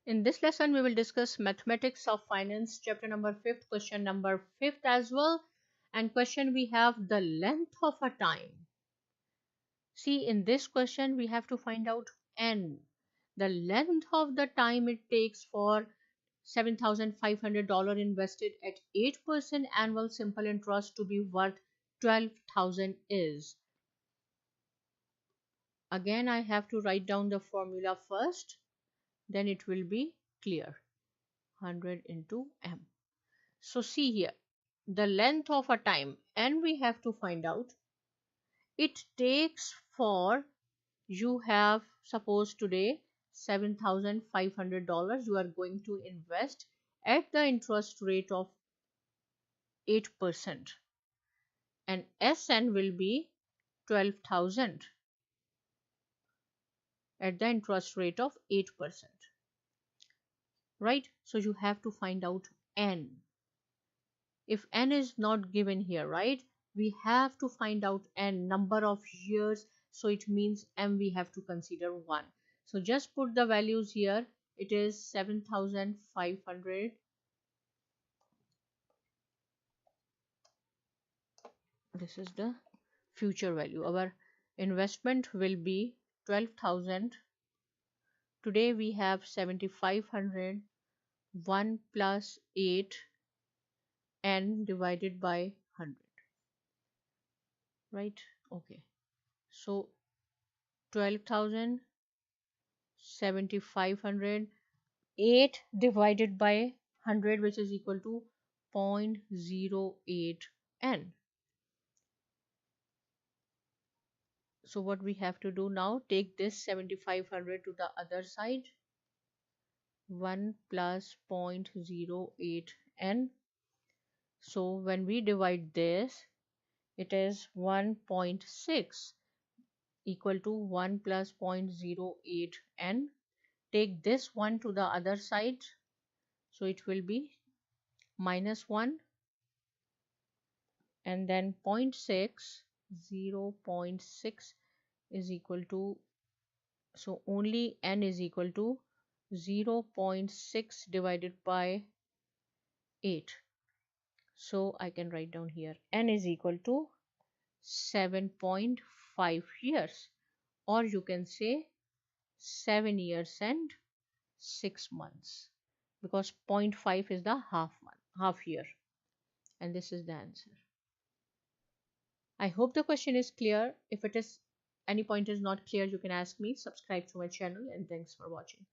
In this lesson, we will discuss mathematics of finance, chapter number 5th, question number 5th as well. And question we have the length of a time. See, in this question, we have to find out n, the length of the time it takes for $7,500 invested at 8% annual simple interest to be worth 12,000 is. Again, I have to write down the formula first, then it will be clear. 100 into m. So see here, the length of a time and we have to find out. It takes for, you have suppose today $7,500 you are going to invest at the interest rate of 8% and SN will be 12,000 at the interest rate of 8%. Right? So you have to find out N. If N is not given here, right, we have to find out N number of years. So it means M we have to consider 1. So just put the values here. It is 7,500. This is the future value. Our investment will be 12,000. Today we have 7,500. 1 plus 8 n divided by 100. Right? Okay. So 12,000, 7,500, 8 divided by 100, which is equal to 0.08 n. So what we have to do now, take this 7,500 to the other side. 1 plus 0.08 n. So when we divide this, it is 1.6 equal to 1 plus 0.08 n. Take this one to the other side. So it will be minus 1 and then 0.6, 0.6 is equal to, so only n is equal to 0.6 divided by 8. So I can write down here n is equal to 7.5 years, or you can say 7 years and 6 months, because 0.5 is the half year, and this is the answer. I hope the question is clear. If it is any point is not clear, you can ask me. Subscribe to my channel, and thanks for watching.